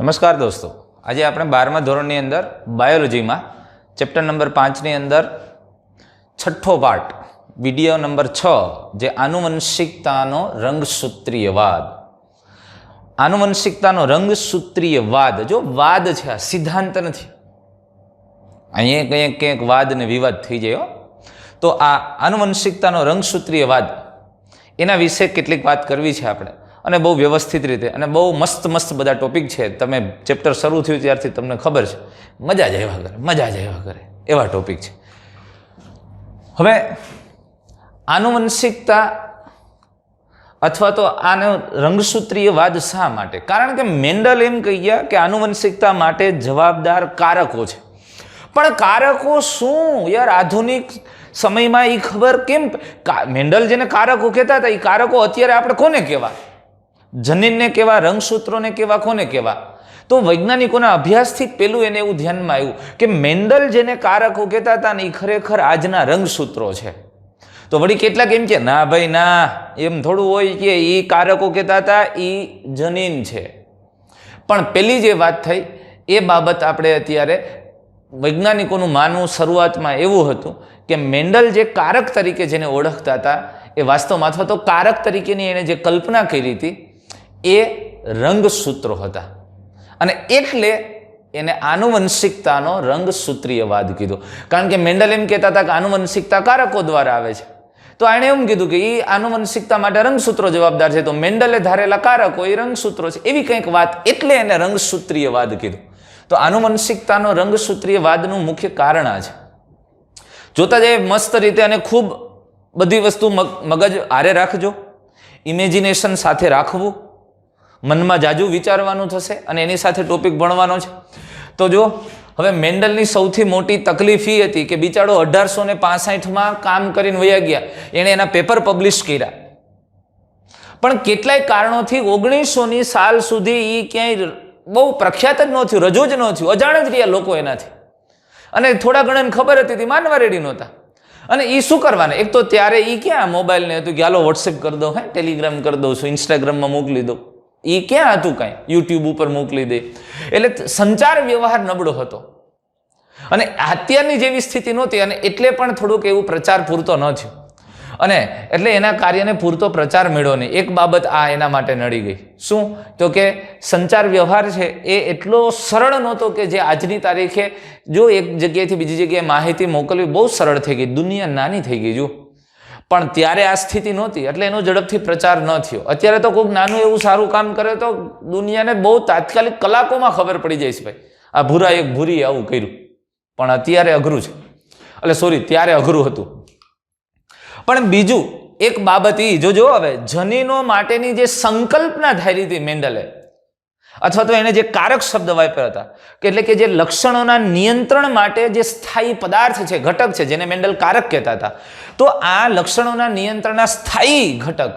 નમસ્કાર દોસ્તો, આજે આપણે 12મા ધોરણની અંદર બાયોલોજીમાં ચેપ્ટર નંબર 5ની અંદર છઠ્ઠો પાર્ટ વિડીયો નંબર 6 જે આનુવંશિકતાનો રંગસૂત્રીયવાદ. આનુવંશિકતાનો રંગસૂત્રીયવાદ, જો વાદ છે, આ સિદ્ધાંત નથી. અહીંયા કંઈક વાદ ને વિવાદ થઈ જાય. તો આ આનુવંશિકતાનો રંગસૂત્રીયવાદ એના વિશે કેટલીક વાત કરવી છે આપણે, અને બહુ વ્યવસ્થિત રીતે, અને બહુ મસ્ત બધા ટોપિક છે. તમે ચેપ્ટર શરૂ થયું ત્યારથી તમને ખબર છે, મજા જ આવ્યા કરે એવા ટોપિક છે. હવે આનુવંશિકતા અથવા તો આનો રંગસૂત્રીયવાદ શા માટે? કારણ કે મેન્ડલ એમ કહી ગયા કે આનુવંશિકતા માટે જવાબદાર કારકો છે. પણ કારકો શું યાર? આધુનિક સમયમાં એ ખબર કેમ? મેન્ડલ જેને કારકો કહેતા હતા, એ કારકો અત્યારે આપણે કોને કહેવા? જનીનને કેવા, રંગસૂત્રોને કેવા, કોને કેવા? તો વૈજ્ઞાનિકોના અભ્યાસથી પેલું એને એવું ધ્યાનમાં આવ્યું કે મેન્ડલ જેને કારકો કહેતા હતા ને એ ખરેખર આજના રંગસૂત્રો છે. તો વળી કેટલાક એમ કે ના ભાઈ ના, એમ થોડું હોય કે એ કારકો કહેતા હતા એ જનીન છે. પણ પેલી જે વાત થઈ એ બાબત આપણે અત્યારે વૈજ્ઞાનિકોનું માનવું શરૂઆતમાં એવું હતું કે મેન્ડલ જે કારક તરીકે જેને ઓળખતા હતા એ વાસ્તવમાં, અથવા તો કારક તરીકેની એને જે કલ્પના કરી હતી એ રંગસૂત્રો હતા. અને એટલે એને આનુવંશિકતાનો રંગસૂત્રીયવાદ કીધો. કારણ કે મેન્ડલ એમ કહેતા હતા કે આનુવંશિકતા કારકો દ્વારા આવે છે, તો એણે એમ કીધું કે એ આનુવંશિકતા માટે રંગસૂત્રો જવાબદાર છે, તો મેન્ડલે ધારેલા કારકો એ રંગસૂત્રો છે, એવી કંઈક વાત, એટલે એને રંગસૂત્રીયવાદ કીધું. તો આનુવંશિકતાનો રંગસૂત્રીયવાદનું મુખ્ય કારણ આ છે. જોતા જાય મસ્ત રીતે, અને ખૂબ બધી વસ્તુ મગજ આરે રાખજો, ઇમેજિનેશન સાથે રાખવું, મનમાં જાજુ વિચારવાનું થશે, અને એની સાથે ટોપિક ભણવાનો છે. તો જો હવે મેન્ડલની સૌથી મોટી તકલીફ એ હતી કે બિચારો 1865માં કામ કરીને વયા ગયા, એણે એના પેપર પબ્લિશ કર્યા, પણ કેટલાય કારણોથી 1900ની સાલ સુધી એ ક્યાંય બહુ પ્રખ્યાત જ ન થયું, રજૂ જ ન થયું, અજાણ જ રહ્યા લોકો એનાથી. અને થોડા ઘણાને ખબર હતી, માનવા રેડી નહોતા. અને એ શું કરવાના? એક તો ત્યારે એ ક્યાં મોબાઈલ ને હતું કે હાલો વોટ્સએપ કરી દો, ટેલિગ્રામ કરી દઉં છું, ઇન્સ્ટાગ્રામમાં મોકલી દો, એ ક્યાં હતું? કાંઈ યુટ્યુબ ઉપર મોકલી દે. એટલે સંચાર વ્યવહાર નબળો હતો, અને અત્યારની જેવી સ્થિતિ નહોતી, અને એટલે પણ થોડુંક એવું પ્રચાર પૂરતો ન થયો, અને એટલે એના કાર્યને પૂરતો પ્રચાર મળ્યો નહીં. એક બાબત આ એના માટે નડી ગઈ. શું? તો કે સંચાર વ્યવહાર છે એ એટલો સરળ નહોતો કે જે આજની તારીખે જો એક જગ્યાએથી બીજી જગ્યાએ માહિતી મોકલવી બહુ સરળ થઈ ગઈ, દુનિયા નાની થઈ ગઈ. જો પણ ત્યારે આ સ્થિતિ નહોતી, એટલે એનો ઝડપથી પ્રચાર ન થયો. અત્યારે તો કોઈક નાનું એવું સારું કામ કરે તો દુનિયાને બહુ તાત્કાલિક કલાકોમાં ખબર પડી જાય છે, ભાઈ આ ભૂરા એક ભૂરી આવું કર્યું. પણ અત્યારે અઘરું છે, એટલે સોરી, ત્યારે અઘરું હતું. પણ બીજું એક બાબત એ જોજો, હવે જનીનો માટેની જે સંકલ્પના ધારી હતી મેન્ડલે, અથવા તો એને જે કારક શબ્દ વાપર્યા હતા, એટલે કે જે લક્ષણોના નિયંત્રણ માટે જે સ્થાયી પદાર્થ છે, ઘટક છે, જેને મેન્ડલ કારક કહેતા હતા, તો આ લક્ષણોના નિયંત્રણના સ્થાયી ઘટક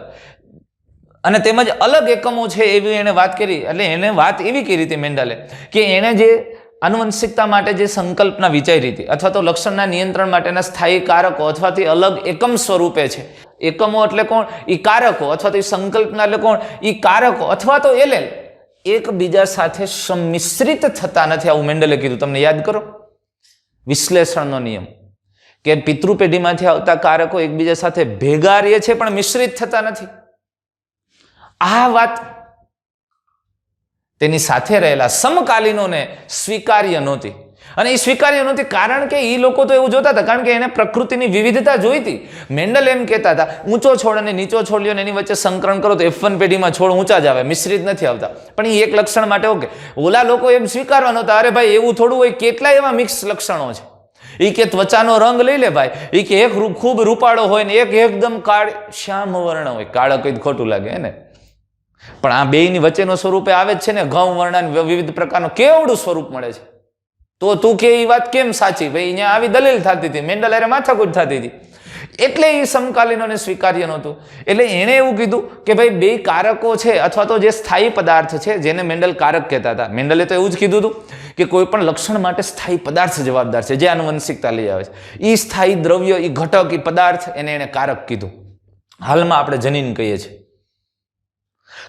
અને તેમજ અલગ એકમો છે એવી એને વાત કરી. એટલે એને વાત એવી કરી હતી મેન્ડલે કે એણે જે આનુવંશિકતા માટે જે સંકલ્પના વિચારી હતી, અથવા તો લક્ષણના નિયંત્રણ માટેના સ્થાયી કારકો અથવા તો અલગ એકમ સ્વરૂપે છે. એકમો એટલે કોણ? એ કારકો, અથવા તો એ સંકલ્પના એટલે કોણ? એ કારકો અથવા તો એલેલ એકબીજા સાથે સંમિશ્રિત થતા નથી, આવું મેન્ડલે કીધું. તમને યાદ કરો વિશ્લેષણનો નિયમ, કે પિતૃ પેઢીમાંથી આવતા કારકો એકબીજા સાથે ભેગા રહે છે પણ મિશ્રિત થતા નથી. આ વાત તેની સાથે રહેલા સમકાલીનોને સ્વીકાર્ય નહોતી. અને એ સ્વીકાર્ય નહોતી કારણ કે એ લોકો તો એવું જોતા હતા, કારણ કે એને પ્રકૃતિની વિવિધતા જોઈતી. મેન્ડલ એમ કહેતા હતા ઊંચો છોડ અને નીચો છોડ લ્યો ને એની વચ્ચે સંકરણ કરો તો F1 પેઢીમાં છોડ ઊંચા જ આવે, મિશ્રિત નથી આવતા. પણ એ એક લક્ષણ માટે ઓકે, ઓલા લોકો એમ સ્વીકારવા નહોતા. અરે ભાઈ એવું થોડું હોય, કેટલાય એવા મિક્સ લક્ષણો છે. એ કે ત્વચાનો રંગ લઈ લે ભાઈ, એ કે એક ખૂબ રૂપાળો હોય ને એક એકદમ કાળ શ્યામ વર્ણ હોય. કાળો કઈ ખોટું લાગે ને, પણ આ બેયની વચ્ચેનો સ્વરૂપે આવે જ છે ને, ઘઉં વર્ણ વિવિધ પ્રકારનું કેવડું સ્વરૂપ મળે છે. તો તું કે એ વાત કેમ સાચી? ભાઈ અહીંયા આવી દલીલ થતી હતી, મેન્ડલ અરે માથાકૂટ થતી હતી, એટલે એ સમકાલીનોને સ્વીકાર્ય નહોતું. એટલે એણે એવું કીધું કે ભાઈ બે કારકો છે, અથવા તો જે સ્થાયી પદાર્થ છે જેને મેન્ડલ કારક કહેતા હતા. મેન્ડલે તો એવું જ કીધું હતું કે કોઈ પણ લક્ષણ માટે સ્થાયી પદાર્થ જવાબદાર છે, જે આનુવંશિકતા લઈ આવે છે. એ સ્થાયી દ્રવ્ય, એ ઘટક, એ પદાર્થ, એને કારક કીધું. હાલમાં આપણે જનીન કહીએ છીએ.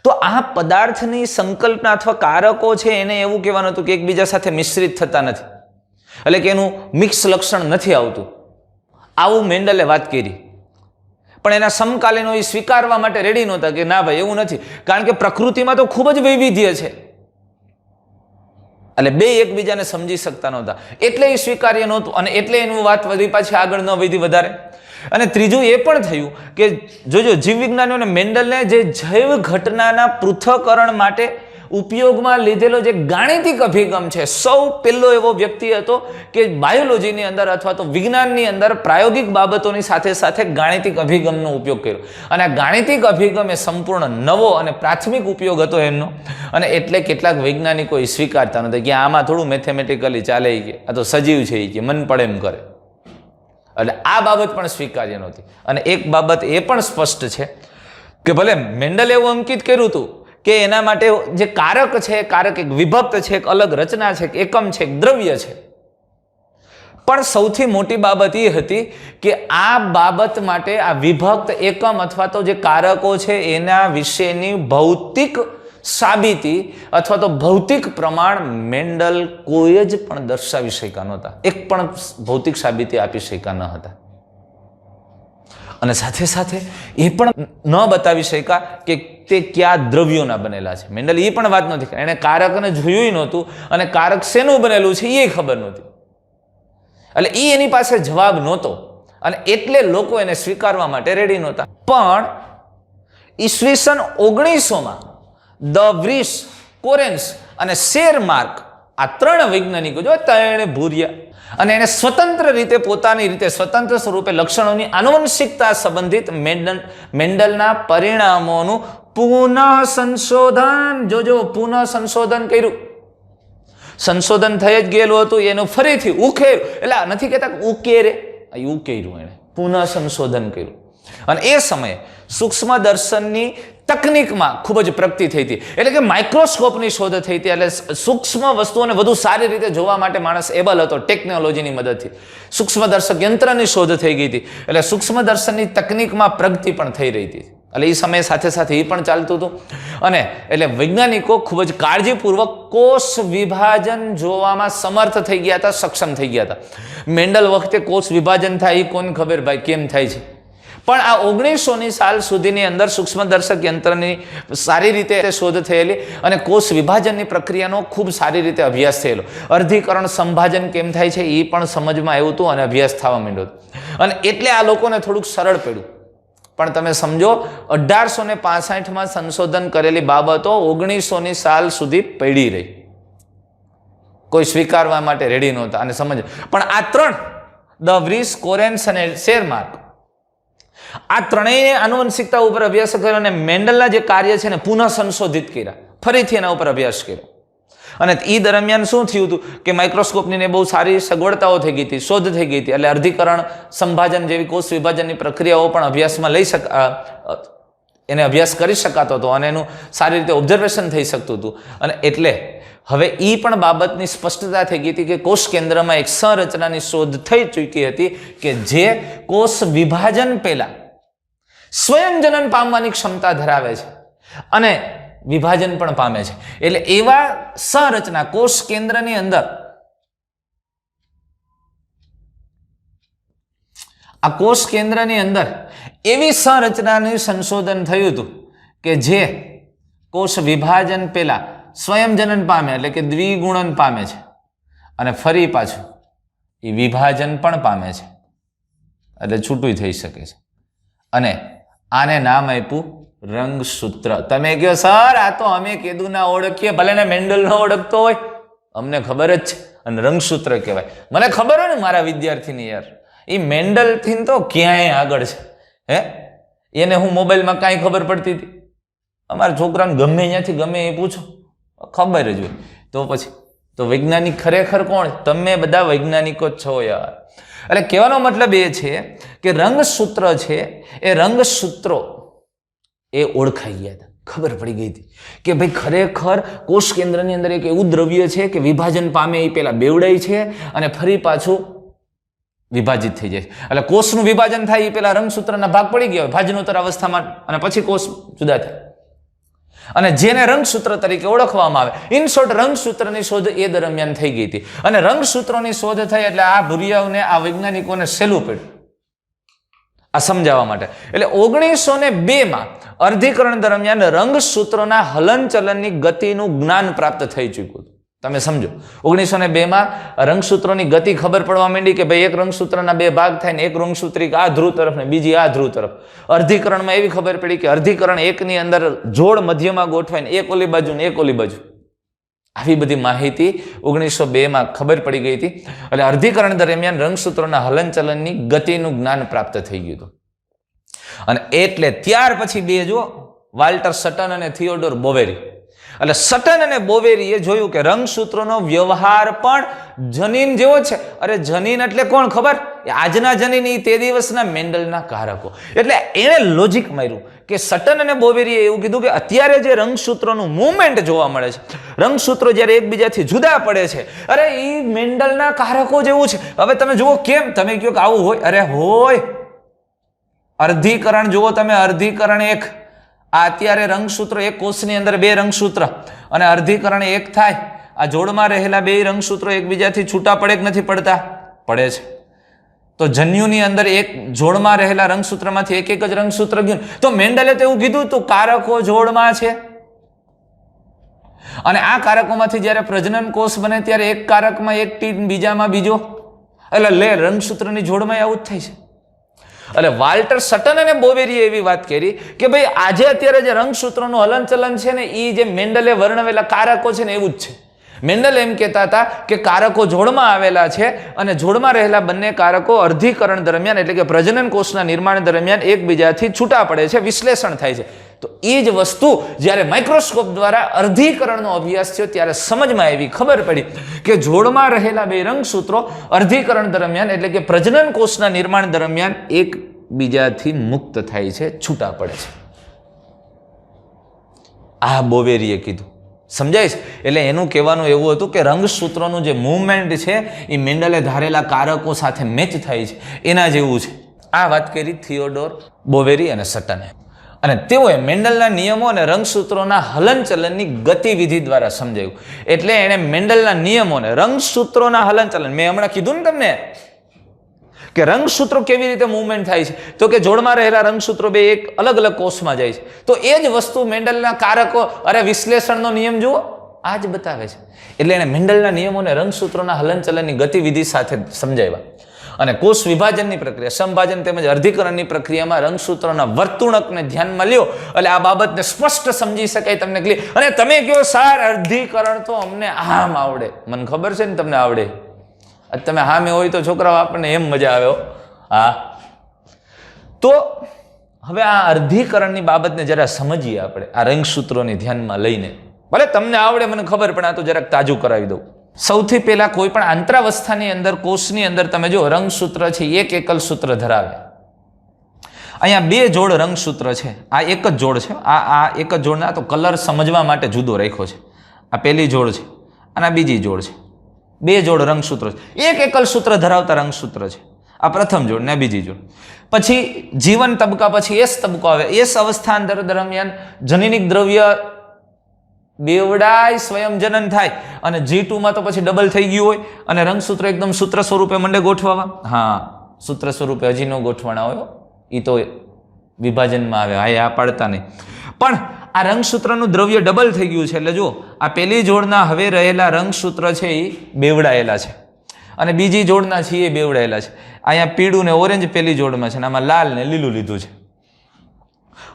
તો આ પદાર્થની સંકલ્પના અથવા કારકો છે એને એવું કહેવાનું હતું કે એકબીજા સાથે મિશ્રિત થતા નથી, એટલે કે એનું મિક્સ લક્ષણ નથી આવતું, આવું મેન્ડલે વાત કરી. પણ એના સમકાલીનો એ સ્વીકારવા માટે રેડી નહોતા કે ના ભાઈ એવું નથી, કારણ કે પ્રકૃતિમાં તો ખૂબ જ વૈવિધ્ય છે, એટલે બે એકબીજાને સમજી શકતા નહોતા, એટલે એ સ્વીકાર્ય નહોતું અને એટલે એનું વાત વધી પાછી આગળ ન વધી વધારે. અને ત્રીજું એ પણ થયું કે જોજો જીવ વિજ્ઞાનીઓને મેન્ડલને જે જૈવ ઘટનાના પૃથ્થકરણ માટે ઉપયોગમાં લીધેલો જે ગાણિતિક અભિગમ છે, સૌ પહેલો એવો વ્યક્તિ હતો કે બાયોલોજીની અંદર અથવા તો વિજ્ઞાનની અંદર પ્રાયોગિક બાબતોની સાથે સાથે ગાણિતિક અભિગમનો ઉપયોગ કર્યો. અને આ ગાણિતિક અભિગમ એ સંપૂર્ણ નવો અને પ્રાથમિક ઉપયોગ હતો એમનો, અને એટલે કેટલાક વૈજ્ઞાનિકો એ સ્વીકારતા નહોતા કે આમાં થોડું મેથેમેટિકલી ચાલે, કે આ તો સજીવ છે, કે મન પડે એમ કરે, એટલે આ બાબત પણ સ્વીકાર્ય નહોતી. અને એક બાબત એ પણ સ્પષ્ટ છે કે ભલે મેન્ડલે એવું અંકિત કર્યું હતું કે એના માટે જે કારક છે, કારક એક વિભક્ત છે, એક અલગ રચના છે, એક એકમ છે, એક દ્રવ્ય છે, પણ સૌથી મોટી બાબત એ હતી કે આ બાબત માટે આ વિભક્ત એકમ અથવા તો જે કારકો છે એના વિશેની ભૌતિક સાબિતી અથવા તો ભૌતિક પ્રમાણ મેન્ડલ કોઈ જ પણ દર્શાવી શક્યા નહોતા, એક પણ ભૌતિક સાબિતી આપી શક્યા ન હતા. અને સાથે સાથે એ પણ ન બતાવી શક્યા કે તે કયા દ્રવ્યોના બનેલા છે. મેન્ડલ એ પણ વાત નથી, એણે કારકને જોયું નહોતું અને કારક શેનું બનેલું છે એ ખબર નહોતી, એટલે એ એની પાસે જવાબ નહોતો અને એટલે લોકો એને સ્વીકારવા માટે રેડી નહોતા. પણ ઈસવીસન 1900માં ધ વ્રીસ, કોરેન્સ અને શેરમાર્ક આ ત્રણ વૈજ્ઞાનિકો જો ત્રણે ભૂર્યા અને એને સ્વતંત્ર રીતે પોતાની રીતે સ્વતંત્ર સ્વરૂપે લક્ષણોની આનુવંશિકતા સંબંધિત મેન્ડલના પરિણામોનું પુનઃ સંશોધન, જોજો પુનઃ સંશોધન કર્યું. સંશોધન થઈ જ ગયેલું હતું એનું ફરીથી ઉકેર્યું, એટલે નથી કહેતા ઉકેરે, ઉકેર્યું, એને પુનઃ સંશોધન કર્યું. અને એ સમયે સૂક્ષ્મ દર્શનની તકનીકમાં ખૂબ જ પ્રગતિ થઈ હતી, એટલે કે માઇક્રોસ્કોપની શોધ થઈ હતી, એટલે સૂક્ષ્મ વસ્તુઓને વધુ સારી રીતે જોવા માટે માણસ એબલ હતો ટેકનોલોજીની મદદથી. સૂક્ષ્મદર્શક યંત્રની શોધ થઈ ગઈ હતી, એટલે સૂક્ષ્મદર્શનની તકનીકમાં પ્રગતિ પણ થઈ રહી હતી, એટલે એ સમયે સાથે સાથે એ પણ ચાલતું હતું. અને એટલે વૈજ્ઞાનિકો ખૂબ જ કાળજીપૂર્વક કોષ વિભાજન જોવામાં સમર્થ થઈ ગયા હતા, સક્ષમ થઈ ગયા હતા. મેન્ડલ વખતે કોષ વિભાજન થાય એ કોને ખબર ભાઈ કેમ થાય છે, પણ આ 1900ની સાલ સુધીની અંદર સૂક્ષ્મદર્શક યંત્રની સારી રીતે શોધ થયેલી અને કોષ વિભાજનની પ્રક્રિયાનો ખૂબ સારી રીતે અભ્યાસ થયેલો. અર્ધીકરણ સંભાજન કેમ થાય છે એ પણ સમજમાં આવ્યું હતું અને અભ્યાસ થવા માંડ્યો હતો, અને એટલે આ લોકોને થોડુંક સરળ પડ્યું. પણ તમે સમજો 1865માં સંશોધન કરેલી બાબતો 1900ની સાલ સુધી પડી રહી, કોઈ સ્વીકારવા માટે રેડી નહોતા. અને સમજ પણ આ ત્રણ ધ વ્રીસ, કોરેન્સ અને શેરમાર્ક આ ત્રણેય આનુવંશિકતા ઉપર અભ્યાસ કર્યો અને મેન્ડલના જે કાર્ય છે ને પુનઃ સંશોધિત કર્યા, ફરીથી એના ઉપર અભ્યાસ કર્યો. અને એ દરમિયાન શું થયું હતું કે માઇક્રોસ્કોપની બહુ સારી સગવડતાઓ થઈ ગઈ હતી, શોધ થઈ ગઈ હતી, એટલે અર્ધીકરણ સંભાજન જેવી કોષ વિભાજનની પ્રક્રિયાઓ પણ અભ્યાસમાં એને અભ્યાસ કરી શકાતો હતો અને એનું સારી રીતે ઓબ્ઝર્વેશન થઈ શકતું હતું. અને એટલે હવે એ પણ બાબતની સ્પષ્ટતા થઈ ગઈ હતી કે કોષ કેન્દ્રમાં એક સંરચનાની શોધ થઈ ચૂકી હતી કે જે કોષ વિભાજન પહેલા સ્વયં જનન પામવાની ક્ષમતા ધરાવે છે અને વિભાજન પણ પામે છે. એટલે એવા સંરચના કોષ કેન્દ્રની અંદર આ કોષ કેન્દ્રની અંદર એવી સંરચનાનું સંશોધન થયું હતું કે જે કોષ વિભાજન પહેલા સ્વયં જનન પામે, એટલે કે દ્વિગુણન પામે છે અને ફરી પાછું એ વિભાજન પણ પામે છે, એટલે છૂટું થઈ શકે છે. અને આને નામ આપ્યું રંગસૂત્ર. તમે કહો સર આ તો અમે કીધું ના ઓળખીએ, ભલે ને મેન્ડલ ન ઓળખતો હોય, અમને ખબર જ છે, અને રંગસૂત્ર કહેવાય. મને ખબર હોય ને મારા વિદ્યાર્થીની યાર, એ મેન્ડલથી તો ક્યાંય આગળ છે. હે એને હું મોબાઈલમાં કાંઈ ખબર પડતી હતી? અમારા છોકરાને ગમે ત્યાંથી ગમે એ પૂછો, ખબર જ હોય. તો પછી તો વૈજ્ઞાનિક ખરેખર કોણ? તમે બધા વૈજ્ઞાનિકો જ છો યાર. એટલે કહેવાનો મતલબ એ છે કે રંગસૂત્ર છે, એ રંગસૂત્રો એ ઓળખાઈ ગયા હતા, ખબર પડી ગઈ હતી કે ભાઈ ખરેખર કોષ કેન્દ્રની અંદર એક એવું દ્રવ્ય છે કે વિભાજન પામે એ પહેલા બેવડાય છે અને ફરી પાછું વિભાજિત થઈ જાય. એટલે કોષનું વિભાજન થાય એ પહેલા રંગસૂત્રના ભાગ પડી ગયા હોય ભાજનોત્તર અવસ્થામાં, અને પછી કોષ જુદા થાય. અને જેને રંગસૂત્ર તરીકે ઓળખવામાં આવે. ઇન શોર્ટ, રંગસૂત્રની શોધ એ દરમિયાન થઈ ગઈ હતી. અને રંગસૂત્રોની શોધ થઈ એટલે આ ભૂરિયાઓને, આ વૈજ્ઞાનિકોને સહેલું પડ્યું આ સમજાવવા માટે. એટલે 1902માં અર્ધીકરણ દરમિયાન રંગસૂત્રોના હલનચલનની ગતિનું જ્ઞાન પ્રાપ્ત થઈ ચૂક્યું હતું. તમે સમજો, 1902માં રંગસૂત્રોની ગતિ ખબર પડવા માંડી કે ભાઈ એક રંગસૂત્રના બે ભાગ થાય ને એક રંગસૂત્રી આ ધ્રુવ તરફ ને બીજી આ ધ્રુવ તરફ. અર્ધીકરણમાં એવી ખબર પડી કે અર્ધીકરણ એકની અંદર જોડ મધ્યમાં ગોઠવાય ને એક ઓલી બાજુ ને એક ઓલી બાજુ. આવી બધી માહિતી 1902માં ખબર પડી ગઈ હતી. એટલે અર્ધીકરણ દરમિયાન રંગસૂત્રોના હલનચલનની ગતિનું જ્ઞાન પ્રાપ્ત થઈ ગયું હતું. અને એટલે ત્યાર પછી બે જો વાલ્ટર સટન અને થિયોડોર બોવેરી. એટલે સટન અને બોવેરીએ જોયું કે રંગસૂત્રોનો વ્યવહાર પણ જનીન જેવો છે. અરે જનીન એટલે કોણ ખબર? આજના જનીન એ તે દિવસના મેન્ડલના કારકો. એટલે એણે લોજિક માર્યું કે સટન અને બોવેરીએ એવું કીધું કે અત્યારે જે રંગસૂત્રોનું મૂવમેન્ટ જોવા મળે છે, રંગસૂત્રો જ્યારે એકબીજાથી જુદા પડે છે, અરે એ મેન્ડલના કારકો જેવું છે. હવે તમે જુઓ કેમ? તમે કહો કે આવું હોય? અરે હોય. અર્ધીકરણ જુઓ તમે, અર્ધીકરણ એક. આ અત્યારે રંગસૂત્રો એક કોષની અંદર બે રંગસૂત્ર અને અર્ધીકરણ એક થાય. આ જોડમાં રહેલા બે રંગસૂત્રો એકબીજાથી છૂટા પડે કે નથી પડતા? પડે છે. તો જન્યુની અંદર એક જોડમાં રહેલા રંગસૂત્રમાંથી એક જ રંગસૂત્ર ગયું. તો મેન્ડલે તો એવું કીધું તું કારકો જોડમાં છે. અને આ કારકોમાંથી જ્યારે પ્રજનન કોષ બને ત્યારે એક કારકમાં એક ટી, બીજામાં બીજો. એટલે રંગસૂત્રની જોડમાં આવું જ થાય છે. એટલે વાલ્ટર સટન અને બોવેરીએ એવી વાત કરી કે ભાઈ આજે અત્યારે જે રંગસૂત્રોનું હલનચલન છે ને એ જે મેન્ડલે વર્ણવેલા કારકો છે ને એવું જ છે. મેન્ડલ એમ કહેતા હતા કે કારકો જોડમાં આવેલા છે અને જોડમાં રહેલા બંને કારકો અર્ધીકરણ દરમિયાન એટલે કે પ્રજનન કોષના નિર્માણ દરમિયાન એકબીજાથી છૂટા પડે છે, વિશ્લેષણ થાય છે. તો એ જ વસ્તુ જ્યારે માઇક્રોસ્કોપ દ્વારા અર્ધીકરણનો અભ્યાસ થયો ત્યારે સમજમાં આવી, ખબર પડી કે જોડમાં રહેલા બે રંગસૂત્રો અર્ધીકરણ દરમિયાન એટલે કે પ્રજનન કોષના નિર્માણ દરમિયાન એકબીજાથી મુક્ત થાય છે, છૂટા પડે છે. આ બોવેરીએ કીધું. સમજાય છે? એટલે એનું કહેવાનું એવું હતું કે રંગસૂત્રોનું જે મૂવમેન્ટ છે એ મેન્ડલે ધારેલા કારકો સાથે મેચ થાય છે એના જેવું છે. આ વાત કરી થિયોડોર બોવેરી અને સટને. અને તેઓએ મેન્ડલના નિયમો અને રંગસૂત્રોના હલનચલનની ગતિવિધિ દ્વારા સમજાયું. એટલે એણે મેન્ડલના નિયમોને રંગસૂત્રોના હલનચલન, મેં હમણાં કીધું ને તમને કે રંગસૂત્રો કેવી રીતે મૂવમેન્ટ થાય છે, તો કે જોડમાં રહેલા રંગસૂત્રો બે એક અલગ અલગ કોષમાં જાય છે. તો એ જ વસ્તુ મેન્ડલના કારકો, અરે વિશ્લેષણનો નિયમ જુઓ, આ જ બતાવે છે. એટલે એણે મેન્ડલના નિયમોને રંગસૂત્રોના હલનચલનની ગતિવિધિ સાથે સમજાવ્યા. અને કોષ વિભાજનની પ્રક્રિયા, સંભાજન તેમજ અર્ધીકરણની પ્રક્રિયામાં રંગસૂત્રોના વર્તુણકને ધ્યાનમાં લ્યો એટલે આ બાબતને સ્પષ્ટ સમજી શકાય તમને ક્લિયર. અને તમે કહો સાર અર્ધીકરણ તો અમને આમ આવડે. મને ખબર છે ને તમને આવડે. તમે હામે હોય તો છોકરાઓ આપણને એમ મજા આવે. હા, તો હવે આ અર્ધીકરણની બાબતને જરા સમજીએ આપણે આ રંગસૂત્રોને ધ્યાનમાં લઈને. ભલે તમને આવડે મને ખબર, પણ આ તો જરાક તાજું કરાવી દઉં. સૌથી પહેલા કોઈ પણ આંતરાવસ્થાની અંદર, કોષની અંદર તમે જો રંગસૂત્ર છે એક એકલ સૂત્ર ધરાવે. અહીંયા બે જોડ રંગસૂત્ર છે, આ એક જ જોડ છે. આ એક જ જોડના તો કલર સમજવા માટે જુદો રાખ્યો છે. આ પહેલી જોડ છે અને આ બીજી જોડ છે. બે જોડ રંગસૂત્રો છે, એક એકલ સૂત્ર ધરાવતા રંગસૂત્ર છે. આ પ્રથમ જોડ ને બીજી જોડ. પછી જીવન તબક્કા પછી એસ તબક્કો આવે. એસ અવસ્થા દરમિયાન જનીનિક દ્રવ્ય બેવડાય સ્વયંજનન થાય અને G2માં તો પછી ડબલ થઈ ગયું હોય અને રંગસૂત્ર એકદમ સૂત્ર સ્વરૂપે મંડે ગોઠવાવા. હા, સૂત્ર સ્વરૂપે હજી ન ગોઠવાના હોય, એ તો વિભાજનમાં આવે. હા, આ પાડતા નહીં. પણ આ રંગસૂત્રનું દ્રવ્ય ડબલ થઈ ગયું છે. એટલે જો આ પહેલી જોડના હવે રહેલા રંગસૂત્ર છે એ બેવડાયેલા છે અને બીજી જોડના છે એ બેવડાયેલા છે. અહીંયા પીળું ને ઓરેન્જ પહેલી જોડમાં છે અને આમાં લાલ ને લીલું લીધું છે.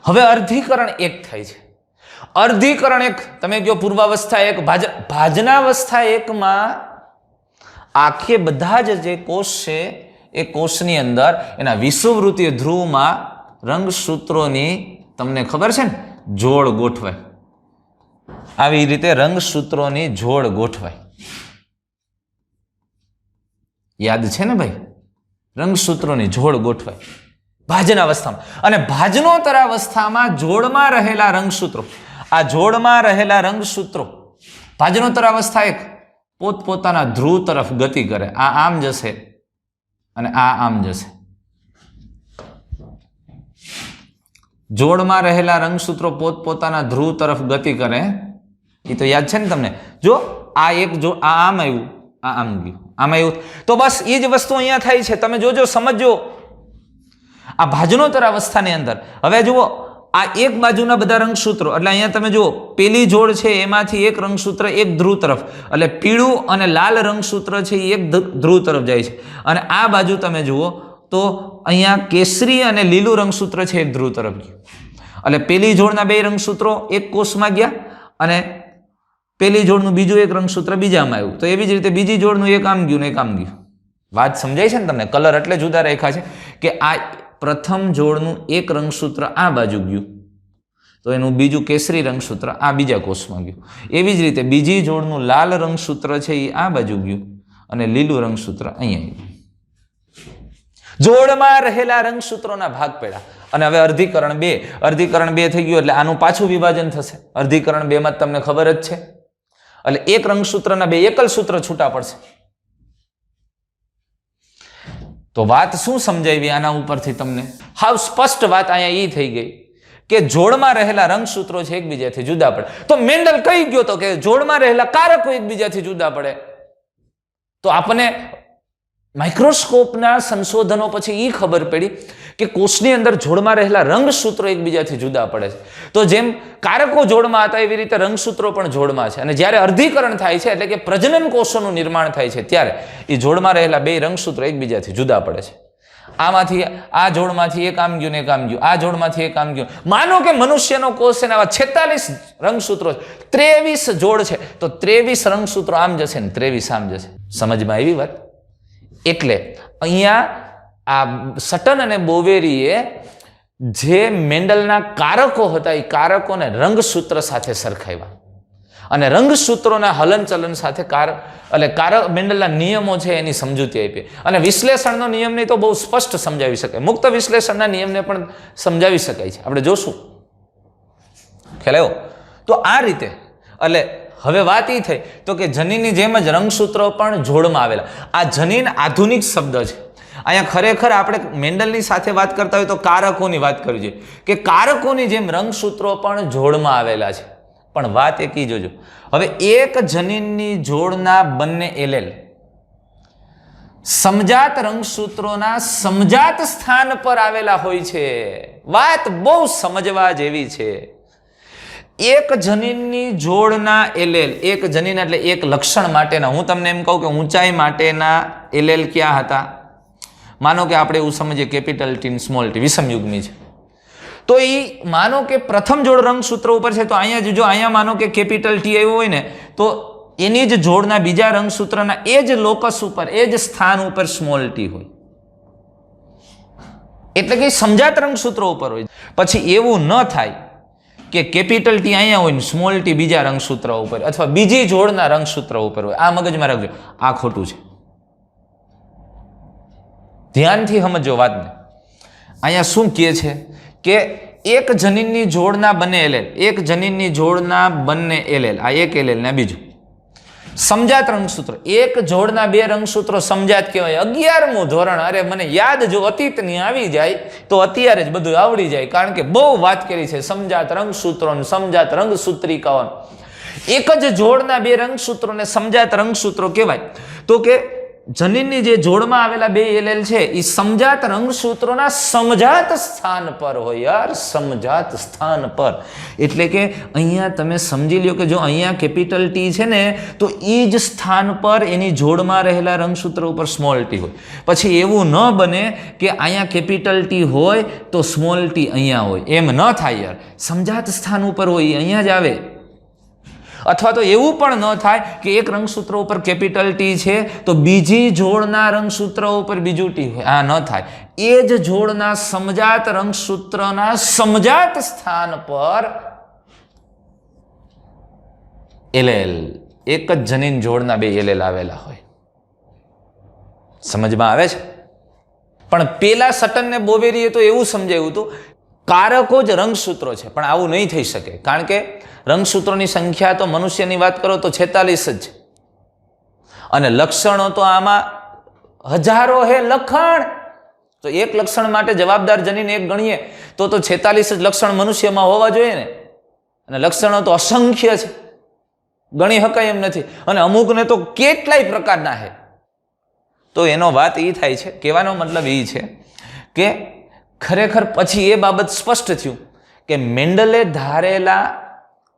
હવે અર્ધીકરણ એક થાય છે. અર્ધીકરણ એક, તમે કહો પૂર્વાવસ્થા એક, ભાજનાવસ્થા એકમાં આખે બધા જ જે કોષ છે એ કોષની અંદર એના વિષુવવૃત્તીય ધ્રુવમાં રંગસૂત્રોની તમને ખબર છે ને જોડ ગોઠવાય. આવી રીતે રંગસૂત્રોની જોડ ગોઠવાય. યાદ છે ને ભાઈ? રંગસૂત્રોની જોડ ગોઠવાય ભાજનાવસ્થામાં. અને ભાજનોત્તરાવસ્થામાં જોડમાં રહેલા રંગસૂત્રો, આ જોડમાં રહેલા રંગસૂત્રો ભાજનોત્તરાવસ્થા એક પોતપોતાના ધ્રુવ તરફ ગતિ કરે. આ આમ જશે અને આ આમ જશે. જોડમાં રહેલા રંગસૂત્રો પોતપોતાના ધ્રુવ તરફ ગતિ કરે, એ તો યાદ છે ને તમને? જો આ એક જો આ આમ આવ્યું, આ આમ ગયું, આમ આવ્યું, તો બસ એ જ વસ્તુ અહીંયા થાય છે. તમે જોજો, સમજો આ ભાજનોત્તર અવસ્થાની અંદર. હવે જુઓ, આ એક બાજુના બધા રંગસૂત્રો, એટલે અહીંયા તમે જુઓ પેલી જોડ છે એમાંથી એક રંગસૂત્ર એક ધ્રુવ તરફ, એટલે પીળું અને લાલ રંગસૂત્ર છે એ એક ધ્રુવ તરફ જાય છે. અને આ બાજુ તમે જુઓ તો અહીંયા કેસરી અને લીલું રંગસૂત્ર છે એક ધ્રુવ તરફ ગયું. એટલે પેલી જોડના બે રંગસૂત્રો એક કોષમાં ગયા અને પેલી જોડનું બીજું એક રંગસૂત્ર બીજામાં આવ્યું. તો એવી જ રીતે બીજી જોડનું એક આમ ગયું ને એક આમ ગયું. વાત સમજાય છે ને તમને? કલર એટલે જુદા રાખ્યા છે કે આ પ્રથમ જોડનું એક રંગસૂત્ર આ બાજુ ગયું તો એનું બીજું કેસરી રંગસૂત્ર આ બીજા કોષમાં ગયું. એવી જ રીતે બીજી જોડનું લાલ રંગસૂત્ર છે એ આ બાજુ ગયું અને લીલું રંગસૂત્ર અહીંયા ગયું. જોડમાં રહેલા રંગસૂત્રોના ભાગ પડ્યા. અને હવે અર્ધીકરણ 2, અર્ધીકરણ 2 થઈ ગયું એટલે આનું પાછું વિભાજન થશે. અર્ધીકરણ 2 માં તમને ખબર જ છે, એટલે એક રંગસૂત્રના બે એકલ સૂત્ર છૂટા પડશે. તો વાત શું સમજાવી આના ઉપરથી તમને? હાવ સ્પષ્ટ વાત અહીંયા એ થઈ ગઈ કે જોડમાં રહેલા રંગસૂત્રો છે એકબીજાથી જુદા પડે. તો મેન્ડલ કહી ગયો તો કે જોડમાં રહેલા કારકો એકબીજાથી જુદા પડે. તો આપણને માઇક્રોસ્કોપના સંશોધનો પછી એ ખબર પડી કે કોષની અંદર જોડમાં રહેલા રંગસૂત્રો એકબીજાથી જુદા પડે છે. તો જેમ કારકો જોડમાં હતા એવી રીતે રંગસૂત્રો પણ જોડમાં છે. અને જ્યારે અર્ધીકરણ થાય છે એટલે કે પ્રજનન કોષોનું નિર્માણ થાય છે ત્યારે એ જોડમાં રહેલા બે રંગસૂત્રો એકબીજાથી જુદા પડે છે. આમાંથી આ જોડમાંથી એક આમ ગયું ને એક આમ ગયું, આ જોડમાંથી એક આમ ગયું. માનો કે મનુષ્યનો કોષ છે ને આવા 46 રંગસૂત્રો, 23 જોડ છે, તો 23 રંગસૂત્રો આમ જશે ને 23 આમ જશે. સમજમાં આવી વાત? એટલે અહીંયા આ સટન અને બોવેરીએ જે મેન્ડલના કારકો હતા એ કારકોને રંગસૂત્ર સાથે સરખાવ્યા અને રંગસૂત્રોના હલનચલન સાથે મેન્ડલના નિયમો છે એની સમજૂતી આપી. અને વિશ્લેષણનો નિયમને તો બહુ સ્પષ્ટ સમજાવી શકાય, મુક્ત વિશ્લેષણના નિયમને પણ સમજાવી શકાય છે. આપણે જોશું. ખ્યાલ આવ્યો? તો આ રીતે એટલે હવે વાત એ થઈ તો કે જનીનની જેમ જ રંગસૂત્રો પણ જોડમાં આવેલા. આ જનીન આધુનિક શબ્દ છે. અહીંયા ખરેખર આપણે મેન્ડલની સાથે વાત કરતા હોય તો કારકોની વાત કરવી જોઈએ કે કારકોની જેમ રંગસૂત્રો પણ જોડમાં આવેલા છે. પણ વાત એક ઈ જોજો, હવે એક જનીનની જોડના બંને એલેલ સમજાત રંગસૂત્રોના સમજાત સ્થાન પર આવેલા હોય છે. વાત બહુ સમજવા જેવી છે. એક જનીનની જોડના એલેલ, એક જનીન એટલે એક લક્ષણ માટેના, હું તમને એમ કહું કે ઊંચાઈ માટેના એલેલ ક્યાં હતા? માનો કે આપણે એવું સમજીએ કેપિટલ ટી સ્મોલ ટી વિષમયુગ્મી છે, તો એ માનો કે પ્રથમ જોડ રંગસૂત્ર ઉપર છે, તો અહીંયા જો અહીંયા માનો કે કેપિટલ ટી આવ્યો હોય ને તો એની જ જોડના બીજા રંગસૂત્રના એ જ લોકસ ઉપર, એ જ સ્થાન ઉપર સ્મોલ ટી હોય, એટલે કે સમજાત રંગસૂત્રો ઉપર હોય. પછી એવું ન થાય કે કેપિટલ ટી અહીંયા હોય ને સ્મોલ ટી બીજા રંગસૂત્ર ઉપર અથવા બીજી જોડના રંગસૂત્ર ઉપર હોય. આ મગજમાં રાખજો, આ ખોટું છે. ધ્યાનથી સમજો વાતને. અહીંયા શું કહે છે કે એક જનીનની જોડના બંને એલેલ, એક જનીનની જોડના બંને એલેલ, આ એક એલેલ ને બીજું સમજાત રંગસૂત્ર, એક જોડના બે રંગસૂત્રો સમજાત કહેવાય. 11મું ધોરણ, અરે મને યાદ જો અતીતની આવી જાય તો અત્યારે જ બધું આવડી જાય, કારણ કે બહુ વાત કરી છે સમજાત રંગસૂત્રો, સમજાત રંગસૂત્રિકાઓ. એક જ જોડના બે રંગસૂત્રોને સમજાત રંગસૂત્રો કહેવાય. તો કે જનીનની જે જોડમાં આવેલા બે એલેલ છે એ સમજાત રંગસૂત્રોના સમજાત સ્થાન પર હોય. યાર, સમજાત સ્થાન પર એટલે કે અહીંયા તમે સમજી લ્યો કે જો અહીંયા કેપિટલ ટી છે ને તો એ જ સ્થાન પર એની જોડમાં રહેલા રંગસૂત્ર ઉપર સ્મોલ ટી હોય. પછી એવું ન બને કે અહીંયા કેપિટલ ટી હોય તો સ્મોલ ટી અહીંયા હોય, એમ ન થાય યાર. સમજાત સ્થાન ઉપર હોય એ અહીંયા જ આવે. અથવા તો એવું પણ ન થાય કે એક રંગસૂત્ર ઉપર કેપિટલ ટી છે તો બીજી જોડના રંગસૂત્ર ઉપર બીજું ટી હોય. આ ન થાય. એ જ જોડના સમજાત રંગસૂત્રના સમજાત સ્થાન પર એલેલ, એક જ જનીન જોડના બે એલેલ આવેલા હોય. સમજમાં આવે છે? પણ પેલા સટન ને બોવેરીએ તો એવું સમજાવ્યું હતું કારકો જ રંગસૂત્રો છે, પણ આવું નહીં થઈ શકે, કારણ કે રંગસૂત્રોની સંખ્યા તો મનુષ્યની વાત કરો તો 46 જ છે અને લક્ષણો તો આમાં હજારો હે લખણ. તો એક લક્ષણ માટે જવાબદાર જનીન એક ગણીએ તો 46 જ લક્ષણ મનુષ્યમાં હોવા જોઈએ ને, અને લક્ષણો તો અસંખ્ય છે, ગણી શકાય એમ નથી, અને અમુકને તો કેટલાય પ્રકારના છે. તો એનો વાત એ થાય છે, કહેવાનો મતલબ એ છે કે ખરેખર પછી એ બાબત સ્પષ્ટ થયું કે મેન્ડલે ધારેલા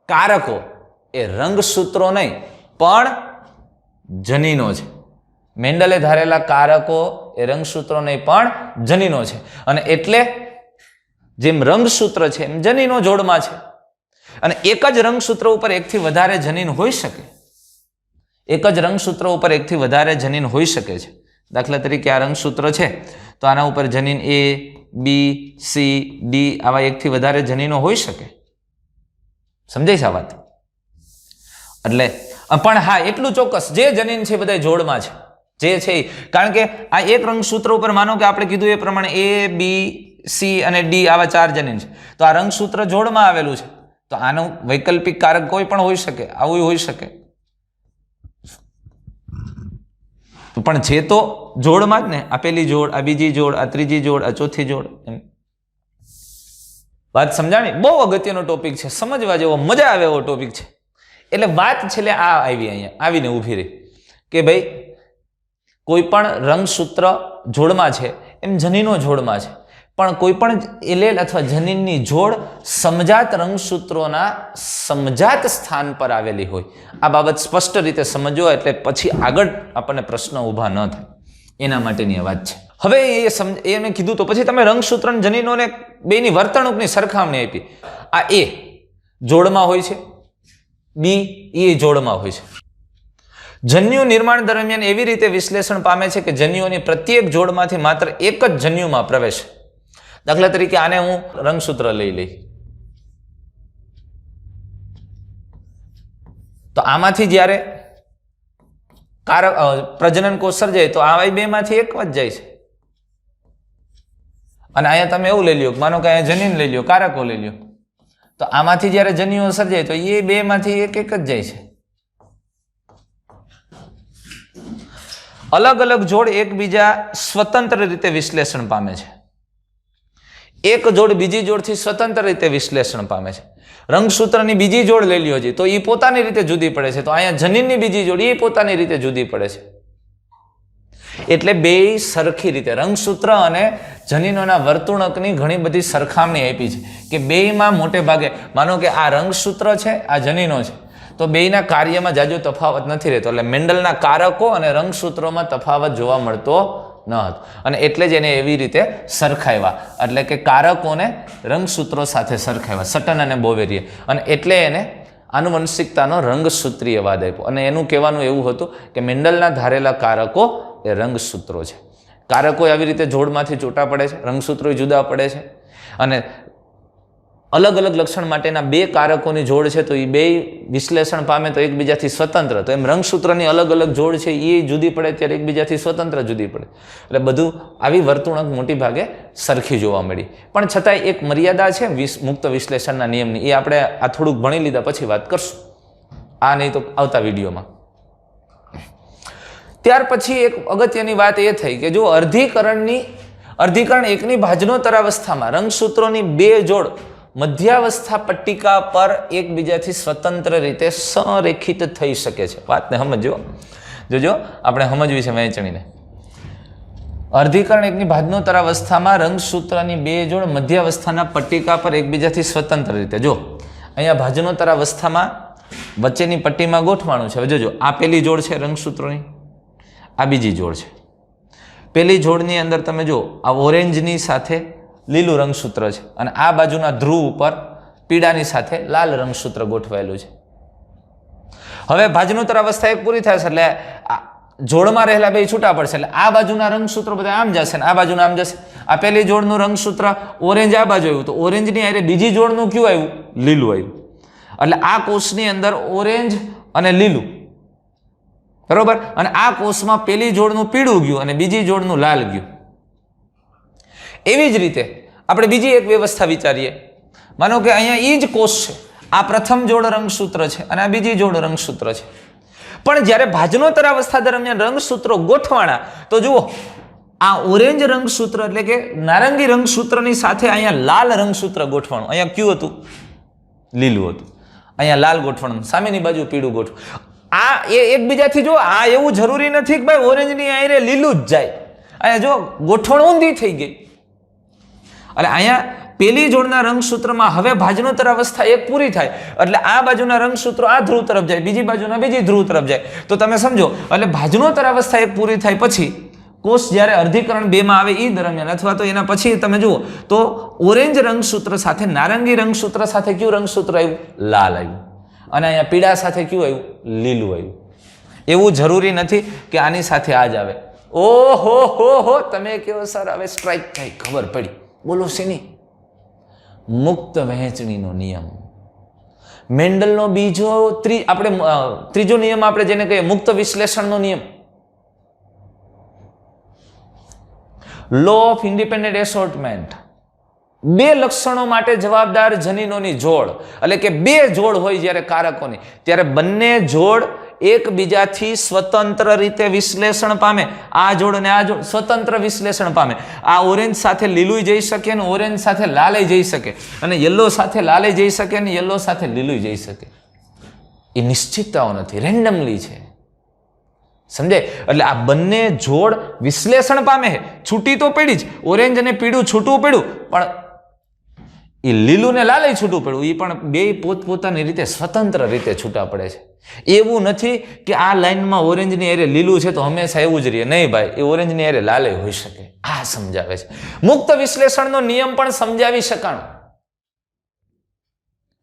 કારકો એ રંગસૂત્રો નહીં પણ જનીનો છે. મેન્ડલે ધારેલા કારકો એ રંગસૂત્રો નહીં પણ જનીનો છે, અને એટલે જેમ રંગસૂત્ર છે એમ જનીનો જોડમાં છે. અને એક જ રંગસૂત્ર ઉપર એકથી વધારે જનીન હોઈ શકે, એક જ રંગસૂત્ર ઉપર એકથી વધારે જનીન હોઈ શકે છે. દાખલા તરીકે આ રંગસૂત્ર છે તો આના ઉપર જનીન A, B, C, D આવા એકથી વધારે જનીનો હોઈ શકે. સમજાય છે આ વાત? એટલે પણ હા, એટલું ચોક્કસ જે જનીન છે બધા જોડમાં છે, જે છે, કારણ કે આ એક રંગસૂત્ર ઉપર માનો કે આપણે કીધું એ પ્રમાણે A, B, C અને D આવા 4 જનીન છે, તો આ રંગસૂત્ર જોડમાં આવેલું છે, તો આનું વૈકલ્પિક કારક કોઈ પણ હોઈ શકે, આવું હોઈ શકે, પણ છે તો જોડમાં જ ને. આ પેલી જોડ, આ બીજી જોડ, આ ત્રીજી જોડ, આ ચોથી જોડ. એમ વાત સમજાણી? બહુ અગત્યનો ટોપિક છે, સમજવા જેવો, મજા આવે એવો ટોપિક છે. એટલે વાત છેલ્લે આ આવી, અહીંયા આવીને ઊભી રહી કે ભાઈ કોઈ પણ રંગસૂત્ર જોડમાં છે એમ જનીનો જોડમાં છે, પણ કોઈ પણ એલેલ અથવા જનીનની જોડ સમજાત રંગસૂત્રોના સમજાત સ્થાન પર આવેલી હોય. આ બાબત સ્પષ્ટ રીતે સમજો, એટલે પછી આગળ આપણને પ્રશ્ન ઊભા ન થાય, એના માટેની આ વાત છે. હવે એને કીધું તો પછી તમે રંગસૂત્ર અને જનીનોને બેની વર્તણૂકની સરખામણી આપી. આ A જોડમાં હોય છે, B એ જોડમાં હોય છે. જન્યુ નિર્માણ દરમિયાન એવી રીતે વિશ્લેષણ પામે છે કે જન્યુઓની પ્રત્યેક જોડમાંથી માત્ર એક જ જન્યુમાં પ્રવેશે. દાખલા તરીકે આને હું રંગસૂત્ર લઈ તો આમાંથી જ્યારે પ્રજનન કોષ સર્જાય તો આ બે માંથી એક જ જાય છે, અને અહીંયા તમે એવું લઈ લ્યો, માનો કે અહીંયા જનીન લઈ લ્યો, કારકો લઈ લ્યો, તો આમાંથી જ્યારે જન્યુઓ સર્જાય તો એ બે માંથી એક જ જાય છે. અલગ અલગ જોડ એકબીજા સ્વતંત્ર રીતે વિશ્લેષણ પામે છે. એક જોડ બીજી જોડથી સ્વતંત્ર રીતે વિશ્લેષણ પામે છે. રંગસૂત્રની બીજી જોડ લઈ લ્યો છે તો એ પોતાની રીતે જુદી પડે છે, તો અહીંયા જનીનની બીજી જોડ એ પોતાની રીતે જુદી પડે છે. એટલે બે સરખી રીતે રંગસૂત્ર અને જનીનોના વર્તુણકની ઘણી બધી સરખામણી આપી છે કે બેયમાં મોટે ભાગે માનો કે આ રંગસૂત્ર છે, આ જનીનો છે, તો બેયના કાર્યમાં જાજો તફાવત નથી રહેતો. એટલે મેન્ડલના કારકો અને રંગસૂત્રોમાં તફાવત જોવા મળતો ન હતો, અને એટલે જ એને એવી રીતે સરખાવ્યા, એટલે કે કારકોને રંગસૂત્રો સાથે સરખાવ્યા, સટન અને બોવેરીએ, અને એટલે એને આનુવંશિકતાનો રંગસૂત્રીયવાદ આપ્યો. અને એનું કહેવાનું એવું હતું કે મેન્ડલના ધારેલા કારકો એ રંગસૂત્રો છે. કારકો આવી રીતે જોડમાંથી છૂટા પડે છે, રંગસૂત્રો જુદા પડે છે, અને અલગ અલગ લક્ષણ માટેના બે કારકોની જોડ છે તો એ બે વિશ્લેષણ પામે તો એકબીજાથી સ્વતંત્ર, તો એમ રંગસૂત્રની અલગ અલગ જોડ છે એ જુદી પડે ત્યારે એકબીજાથી સ્વતંત્ર જુદી પડે. એટલે બધું આવી વર્તુણક મોટી ભાગે સરખી જોવા મળી, પણ છતાંય એક મર્યાદા છે મુક્ત વિશ્લેષણના નિયમની, એ આપણે આ થોડુંક ભણી લીધા પછી વાત કરશું, આ નહીં તો આવતા વિડીયોમાં. ત્યાર પછી એક અગત્યની વાત એ થઈ કે જો અર્ધીકરણ એકની ભાજનોત્તર અવસ્થામાં રંગસૂત્રોની બે જોડ મધ્યાવસ્થા પટ્ટિકા પર એકબીજાથી સ્વતંત્ર રીતે સંરેખિત થઈ શકે છે. વાતને સમજો, જોજો આપણે સમજવી છે વહેંચણીને. અર્ધીકરણ એકની ભાજનોત્તર અવસ્થામાં રંગસૂત્રની બે જોડ મધ્યાવસ્થાના પટ્ટિકા પર એકબીજાથી સ્વતંત્ર રીતે, જો અહીંયા ભાજનોત્તર અવસ્થામાં વચ્ચેની પટ્ટીમાં ગોઠવાનું છે. હવે જોજો, આ પેલી જોડ છે રંગસૂત્રોની, આ બીજી જોડ છે. પેલી જોડની અંદર તમે જો આ ઓરેન્જની સાથે લીલું રંગસૂત્ર છે, અને આ બાજુના ધ્રુવ ઉપર પીળાની સાથે લાલ રંગસૂત્ર ગોઠવાયેલું છે. હવે ભાજનોત્તર અવસ્થા એક પૂરી થશે એટલે જોડમાં રહેલા બે છૂટા પડશે, એટલે આ બાજુના રંગસૂત્રો બધા આમ જશે ને આ બાજુના આમ જશે. આ પેલી જોડનું રંગસૂત્ર ઓરેન્જ આ બાજુ આવ્યું, તો ઓરેન્જની હારે બીજી જોડનું કયું આવ્યું? લીલું આવ્યું. એટલે આ કોષની અંદર ઓરેન્જ અને લીલું, બરોબર, અને આ કોષમાં પેલી જોડનું પીળું ગયું અને બીજી જોડનું લાલ ગયું. એવી જ રીતે આપણે બીજી એક વ્યવસ્થા વિચારીએ. માનો કે અહીંયા એ જ કોષ છે, આ પ્રથમ જોડ રંગસૂત્ર છે અને આ બીજી જોડ રંગસૂત્ર છે, પણ જ્યારે ભાજનોત્તર અવસ્થા દરમિયાન રંગસૂત્રો ગોઠવાણા તો જુઓ આ ઓરેન્જ રંગસૂત્ર એટલે કે નારંગી રંગસૂત્રની સાથે અહીંયા લાલ રંગસૂત્ર ગોઠવાનું. અહીંયા કયું હતું? લીલું હતું. અહીંયા લાલ ગોઠવાનું, સામેની બાજુ પીળું ગોઠવું. આ એ એકબીજાથી જો આ એવું જરૂરી નથી કે ભાઈ ઓરેન્જની આયરે લીલું જ જાય. અહીંયા જો ગોઠવણ ઊંધી થઈ ગઈ. એટલે અહીંયા પેલી જોડના રંગસૂત્રમાં હવે ભાજનોત્તર અવસ્થા એક પૂરી થાય એટલે આ બાજુના રંગસૂત્રો આ ધ્રુવ તરફ જાય, બીજી બાજુના બીજી ધ્રુવ તરફ જાય. તો તમે સમજો, એટલે ભાજનોત્તર અવસ્થા એક પૂરી થાય પછી કોષ જ્યારે અર્ધીકરણ 2 માં આવે એ દરમિયાન અથવા તો એના પછી તમે જુઓ તો ઓરેન્જ રંગસૂત્ર સાથે નારંગી રંગસૂત્ર સાથે કયું રંગસૂત્ર આવ્યું? લાલ આવ્યું. અને અહીંયા પીળા સાથે કયું આવ્યું? લીલું આવ્યું. એવું જરૂરી નથી કે આની સાથે આ જ આવે. ઓહો હો હો, તમે કેવો સર હવે સ્ટ્રાઇક થાય, ખબર પડી. બોલો શેની? મુક્ત વહેંચણીનો નિયમ. મેન્ડલનો ત્રીજો નિયમ આપણે જેને કહીએ મુક્ત વિશ્લેષણનો નિયમ. Law of independent એસોર્ટમેન્ટ. 2 લક્ષણો માટે જવાબદાર જનીનોની જોડ, એટલે કે 2 જોડ હોય જ્યારે કારકોની, ત્યારે બંને જોડ એકબીજાથી સ્વતંત્ર રીતે વિશ્લેષણ પામે. આ જોડ અને આ જોડ સ્વતંત્ર વિશ્લેષણ પામે. આ ઓરેન્જ સાથે લીલું જઈ શકે અને ઓરેન્જ સાથે લાલ જઈ શકે, અને યલો સાથે લાલ જઈ શકે અને યલો સાથે લીલું જઈ શકે. એ નિશ્ચિતતાઓ નથી, રેન્ડમલી છે. સમજાય? એટલે આ બંને જોડ વિશ્લેષણ પામે છે. છૂટી તો પડી જ, ઓરેન્જ અને પીળું છૂટું પડ્યું, પણ એ લીલું ને લાલ છૂટું પડ્યું. એ પણ 2 પોતપોતાની રીતે સ્વતંત્ર રીતે છૂટા પડે છે. એવું નથી કે આ લાઈનમાં ઓરેન્જની એરે લીલું છે તો હંમેશા એવું જ રહે. નહીં ભાઈ, એ ઓરેન્જની એરે લાલ હોઈ શકે. આ સમજાવે છે. મુક્ત વિશ્લેષણનો નિયમ પણ સમજાવી શકાણો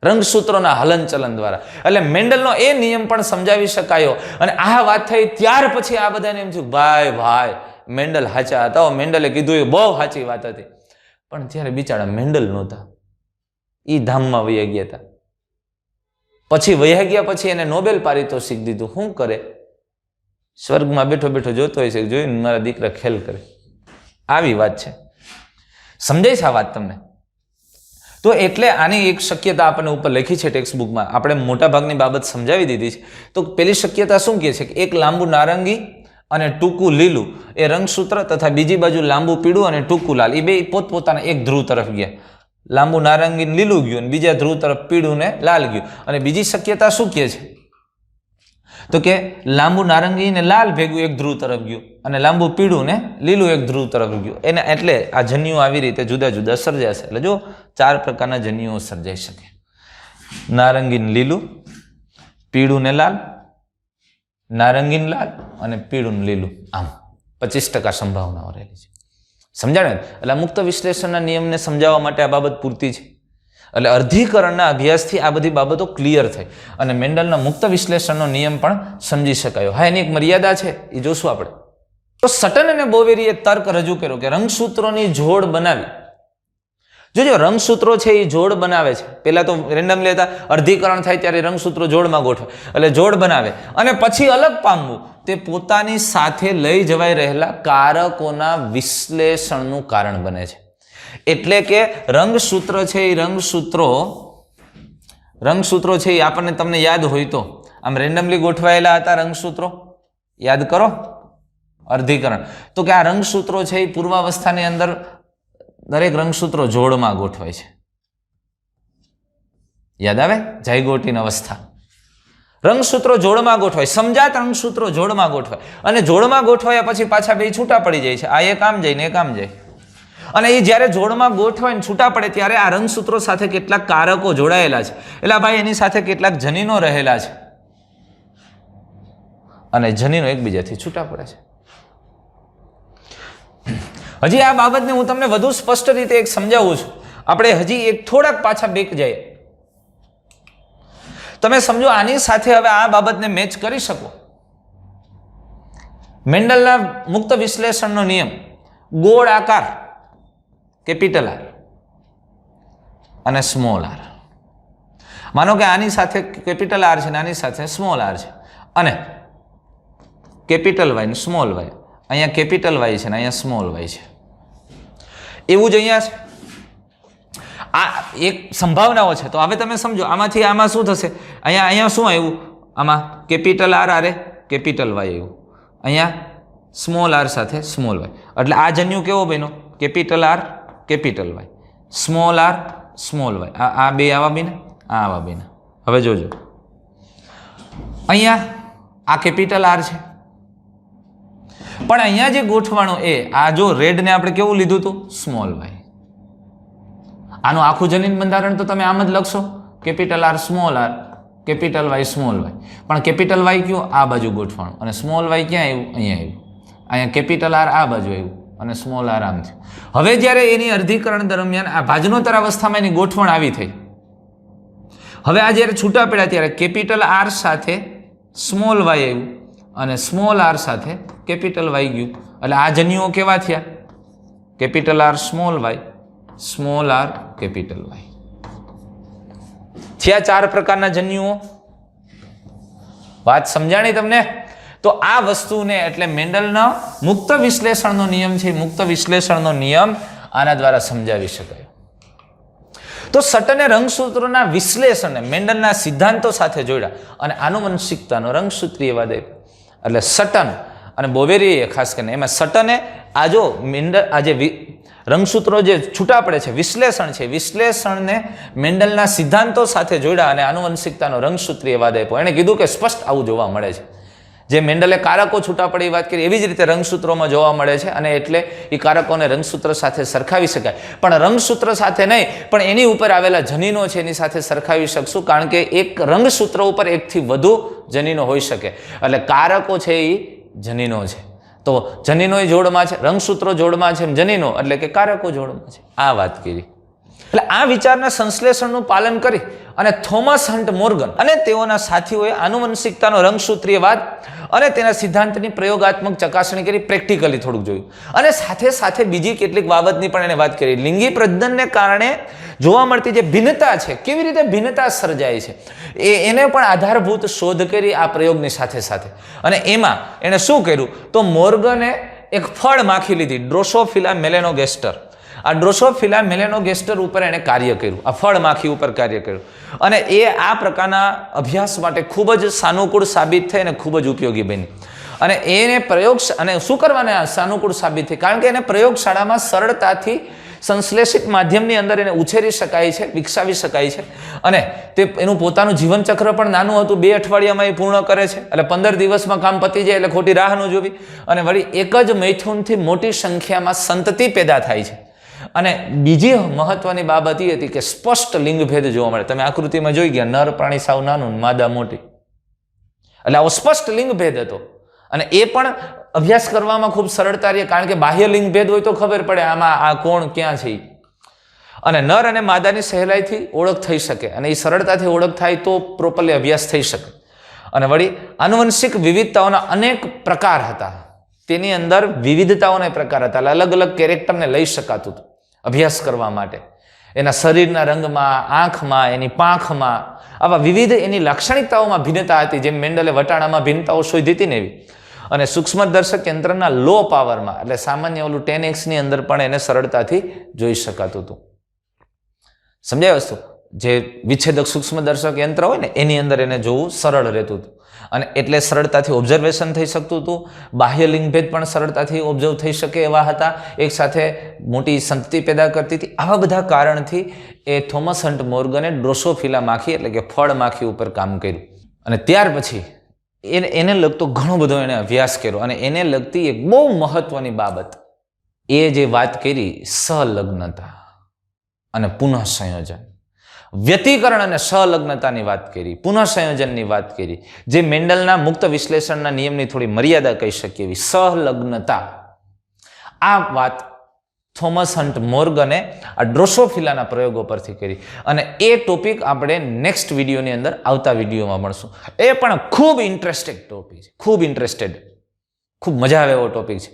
રંગસૂત્રોના હલનચલન દ્વારા. એટલે મેન્ડલનો એ નિયમ પણ સમજાવી શકાયો. અને આ વાત થઈ ત્યાર પછી આ બધાને એમ થયું ભાઈ મેન્ડલ સાચા હતા. મેન્ડલે કીધું એ બહુ સાચી વાત હતી. પણ ત્યારે બિચારા મેન્ડલ નહોતા, એ ધામમાં વયા ગયા હતા. પછી વયા ગયા પછી એને નોબેલ પારિતોષિક દીધું. શું કરે? સ્વર્ગમાં બેઠો બેઠો જોતો હોય છે, જોઈને મારા દીકરા ખેલ કરે. આવી વાત છે. સમજાય છે આ વાત તમને? તો એટલે આની એક શક્યતા આપણને ઉપર લખી છે ટેક્સ્ટ બુકમાં. આપણે મોટા ભાગની બાબત સમજાવી દીધી છે. તો પેલી શક્યતા શું કહે છે કે એક લાંબુ નારંગી અને ટૂંકું લીલું એ રંગસૂત્ર તથા બીજી બાજુ લાંબુ પીળું અને ટૂંકું લાલ, એ 2 પોતપોતાના એક ધ્રુવ તરફ ગયા. લાંબુ નારંગી લીલું ગયું અને બીજા ધ્રુવ તરફ પીળું ને લાલ ગયું. અને બીજી શક્યતા શું કહે છે તો કે લાંબુ નારંગી ને લાલ ભેગું એક ધ્રુવ તરફ ગયું અને લાંબુ પીળું ને લીલું એક ધ્રુવ તરફ ગયું. એને એટલે આ જન્યુઓ આવી રીતે જુદા જુદા સર્જાશે. એટલે જો 4 પ્રકારના જન્યુઓ સર્જાઈ શકે: નારંગી ને લીલું, પીળું ને લાલ, નારંગી ને લાલ અને પીળું ને લીલું. આમ 25% સંભાવનાઓ રહેલી છે. સમજાણે? એટલે મુક્ત વિશ્લેષણના નિયમને સમજાવવા માટે આ બાબત પૂરતી છે. એટલે અર્ધીકરણના અભ્યાસથી આ બધી બાબતો ક્લિયર થઈ અને મેન્ડલના મુક્ત વિશ્લેષણનો નિયમ પણ સમજી શકાયો. હા, એની એક મર્યાદા છે, એ જોશું આપણે. તો સટન અને બોવેરીએ તર્ક રજૂ કર્યો કે રંગસૂત્રોની જોડ બનાવી. જોજો, રંગસૂત્રો છે એ જોડ બનાવે છે. પહેલા તો રેન્ડમલી હતા, અર્ધીકરણ થાય ત્યારે રંગસૂત્રો જોડમાં ગોઠવે, એટલે જોડ બનાવે અને પછી અલગ પામવું તે પોતાની સાથે લઈ જવાઈ રહેલા કારકોના વિશ્લેષણનું કારણ બને છે. એટલે કે રંગસૂત્ર છે એ રંગસૂત્રો છે એ આપણને તમને યાદ હોય તો આમ રેન્ડમલી ગોઠવાયેલા હતા રંગસૂત્રો, યાદ કરો, અર્ધીકરણ. તો કે આ રંગસૂત્રો છે એ પૂર્વાવસ્થાની અંદર દરેક રંગસૂત્રો જોડમાં ગોઠવાય છે. યાદ આવે? ઝાયગોટીન અવસ્થા. રંગસૂત્રો જોડમાં ગોઠવાય, સમજાત રંગસૂત્રો જોડમાં ગોઠવાય અને જોડમાં ગોઠવાયા પછી પાછા 2 છૂટા પડી જાય છે. આ એક આમ જાય ને એક આમ જાય. અને એ જ્યારે જોડમાં ગોઠવાય ને છૂટા પડે ત્યારે આ રંગસૂત્રો સાથે કેટલાક કારકો જોડાયેલા છે. એટલે ભાઈ એની સાથે કેટલાક જનીનો રહેલા છે અને જનીનો એકબીજાથી છૂટા પડે છે. હજી આ બાબતને હું તમને વધુ સ્પષ્ટ રીતે એક સમજાવું છું. આપણે હજી એક થોડાક પાછા બેક જઈએ. તમે સમજો, આની સાથે હવે આ બાબતને મેચ કરી શકો. મેન્ડલના મુક્ત વિશ્લેષણનો નિયમ: ગોળ આકાર કેપિટલ આર અને સ્મોલ આર. માનો કે આની સાથે કેપિટલ આર છે અને આની સાથે સ્મોલ આર છે અને કેપિટલ વાય ને સ્મોલ વાય. અહીંયા કેપિટલ વાય છે ને અહીંયા સ્મોલ વાય છે. એવું જ અહીંયા છે. આ એક સંભાવનાઓ છે. તો હવે તમે સમજો, આમાંથી આમાં શું થશે? અહીંયા શું આવ્યું? આમાં કેપિટલ આર આરે કેપિટલ વાય આવ્યું. અહીંયા સ્મોલ આર સાથે સ્મોલ વાય. એટલે આ જન્યુ કેવો બન્યો? Capital R capital Y, small R small Y. આ બે આવા બને, આ આવા બને. હવે જોજો, અહીંયા આ કેપિટલ આર છે, પણ અહીંયા જે ગોઠવાણું એ આ જો રેડને આપણે કેવું લીધું હતું? Small Y. આનું આખું જનીન બંધારણ તો તમે આમ જ લખશો, capital R small R capital Y small Y. પણ કેપિટલ વાય કયું? આ બાજુ ગોઠવાણું, અને સ્મોલ વાય ક્યાં આવ્યું? અહીંયા આવ્યું. અહીંયા કેપિટલ આર આ બાજુ આવ્યું અને સ્મોલ આર આમ થયું. હવે જ્યારે એની અર્ધીકરણ દરમિયાન આ ભાજનોત્તર અવસ્થામાં એની ગોઠવણ આવી થઈ. હવે આ જ્યારે છૂટા પડ્યા ત્યારે કેપિટલ આર સાથે સ્મોલ વાય આવ્યું અને સ્મોલ આર સાથે કેપિટલ વાય ગયું. એટલે આ જન્યુઓ કેવા થયા? Capital R small Y, small R capital Y થયા. 4 પ્રકારના જન્યુઓ. વાત સમજાણી તમને? તો આ વસ્તુને એટલે મેન્ડલનો મુક્ત વિશ્લેષણનો નિયમ છે. મુક્ત વિશ્લેષણનો નિયમ આના દ્વારા સમજાવી શકાય. તો સટને રંગસૂત્રોના વિશ્લેષણને મેન્ડલના સિદ્ધાંતો સાથે જોડ્યા અને આનુવંશિકતાનો રંગસૂત્રીયવાદ આપ્યો. એટલે સટન અને બોવેરીએ ખાસ કરીને એમાં સટને આ જો મેન્ડલ આ જે રંગસૂત્રો જે છૂટા પડે છે, વિશ્લેષણ છે, વિશ્લેષણને મેન્ડલના સિદ્ધાંતો સાથે જોડ્યા અને આનુવંશિકતાનો રંગસૂત્રીયવાદ આપ્યો. એણે કીધું કે સ્પષ્ટ આવું જોવા મળે છે. જે મેન્ડલે કારકો છૂટા પડી વાત કરી એવી જ રીતે રંગસૂત્રોમાં જોવા મળે છે, અને એટલે એ કારકોને રંગસૂત્ર સાથે સરખાવી શકાય. પણ રંગસૂત્ર સાથે નહીં, પણ એની ઉપર આવેલા જનીનો છે એની સાથે સરખાવી શકશું, કારણ કે એક રંગસૂત્ર ઉપર એકથી વધુ જનીનો હોઈ શકે. એટલે કારકો છે એ જનીનો છે. તો જનીનો એ જોડમાં છે, રંગસૂત્રો જોડમાં છે, જનીનો એટલે કે કારકો જોડમાં છે. આ વાત કરી. એટલે આ વિચારના સંશ્લેષણનું પાલન કરી અને થોમસ હન્ટ મોર્ગન અને તેઓના સાથીઓએ આનુવંશિકતાનો રંગસૂત્રીયવાદ અને તેના સિદ્ધાંતની પ્રયોગાત્મક ચકાસણી કરી, પ્રેક્ટિકલી થોડુંક જોયું, અને સાથે સાથે બીજી કેટલીક બાબતની પણ એને વાત કરી. લિંગી પ્રજનનને કારણે જોવા મળતી જે ભિન્નતા છે, કેવી રીતે ભિન્નતા સર્જાય છે, એને પણ આધારભૂત શોધ કરી આ પ્રયોગની સાથે સાથે. અને એમાં એણે શું કર્યું? તો મોર્ગને એક ફળ માખી લીધી, ડ્રોસોફિલા મેલેનોગેસ્ટર. આ ડ્રોસોફિલા મેલેનોગેસ્ટર ઉપર એણે કાર્ય કર્યું, આ ફળ માખી ઉપર કાર્ય કર્યું, અને એ આ પ્રકારના અભ્યાસ માટે ખૂબ જ સાનુકૂળ સાબિત થઈ અને ખૂબ જ ઉપયોગી બની. અને એને પ્રયોગ અને શું કરવાને સાનુકૂળ સાબિત થઈ? કારણ કે એને પ્રયોગશાળામાં સરળતાથી સંશ્લેષિત માધ્યમની અંદર એને ઉછેરી શકાય છે, વિકસાવી શકાય છે. અને તે એનું પોતાનું જીવનચક્ર પણ નાનું હતું, 2 અઠવાડિયામાં એ પૂર્ણ કરે છે. એટલે 15 દિવસમાં કામ પતી જાય, એટલે ખોટી રાહ ન જોવી. અને વળી એક જ મૈથુનથી મોટી સંખ્યામાં સંતતિ પેદા થાય છે. અને બીજી મહત્વની બાબત એ હતી કે સ્પષ્ટ લિંગભેદ જોવા મળે. તમે આકૃતિમાં જોઈ ગયા, નર પ્રાણી સાવ નાનું, માદા મોટી. એટલે આવો સ્પષ્ટ લિંગભેદ હતો. અને એ પણ અભ્યાસ કરવામાં ખૂબ સરળતા રહી, કારણ કે બાહ્ય લિંગભેદ હોય તો ખબર પડે આમાં આ કોણ ક્યાં છે. અને નર અને માદાની સહેલાઈથી ઓળખ થઈ શકે, અને એ સરળતાથી ઓળખ થાય તો પ્રોપરલી અભ્યાસ થઈ શકે. અને વળી આનુવંશિક વિવિધતાઓના અનેક પ્રકાર હતા. તેની અંદર વિવિધતાઓના પ્રકાર હતા. અલગ અલગ કેરેક્ટરને લઈ શકાતું હતું અભ્યાસ કરવા માટે. એના શરીરના રંગમાં, આંખમાં, એની પાંખમાં, આવા વિવિધ એની લાક્ષણિકતાઓમાં ભિન્નતા હતી. જેમ મેન્ડલે વટાણામાં ભિન્નતાઓ શોધી હતી ને એવી. અને સૂક્ષ્મદર્શક યંત્રના લો પાવરમાં, એટલે સામાન્ય ઓલું 10x ની અંદર પણ એને સરળતાથી જોઈ શકાતું હતું. સમજાય વસ્તુ? જે વિચ્છેદક સૂક્ષ્મદર્શક યંત્ર હોય ને એની અંદર એને જોવું સરળ રહેતું હતું. અને એટલે સરળતાથી ઓબ્ઝર્વેશન થઈ શકતું હતું. બાહ્ય લિંગભેદ પણ સરળતાથી ઓબ્ઝર્વ થઈ શકે એવા હતા. એક સાથે મોટી સંતતિ પેદા કરતી હતી. આવા બધા કારણથી એ થોમસ હન્ટ મોર્ગને ડ્રોસોફિલા માખી એટલે કે ફળ માખી ઉપર કામ કર્યું. અને ત્યાર પછી એને લગતો ઘણો બધો એને અભ્યાસ કર્યો. અને એને લગતી એક બહુ મહત્વની બાબત એ જે વાત કરી, સહલગ્નતા અને પુનઃસંયોજન. વ્યતિકરણ અને સહલગ્નતાની વાત કરી, પુનઃસંયોજનની વાત કરી, જે મેન્ડલના મુક્ત વિશ્લેષણના નિયમની થોડી મર્યાદા કહી શકીએ એવી સહલગ્નતા. આ વાત થોમસ હન્ટ મોર્ગને આ ડ્રોસોફિલાના પ્રયોગો પરથી કરી. અને એ ટોપિક આપણે નેક્સ્ટ વિડીયોની અંદર આવતા વિડીયોમાં મળશું. એ પણ ખૂબ ઇન્ટરેસ્ટેડ ટોપિક છે, ખૂબ ઇન્ટરેસ્ટેડ, ખૂબ મજા આવે એવો ટોપિક છે.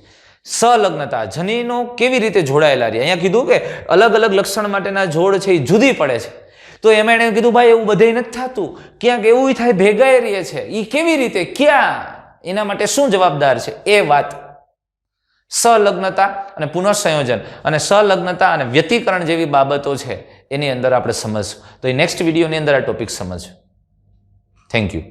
સહલગ્નતા, જનીનો કેવી રીતે જોડાયેલા રહે. અહીંયા કીધું કે અલગ અલગ લક્ષણ માટેના જોડ છે એ જુદી પડે છે. તો એમાં એણે કીધું ભાઈ એવું બધે નથી થતું, ક્યાંક એવું થાય ભેગાઈ રહે છે. એ કેવી રીતે, ક્યાં, એના માટે શું જવાબદાર છે એ વાત. સહલગ્નતા અને પુનઃસંયોજન અને સહલગ્નતા અને વ્યતિકરણ જેવી બાબતો છે એની અંદર આપણે સમજશું. તો એ નેક્સ્ટ વિડીયોની અંદર આ ટોપિક સમજશું. Thank you.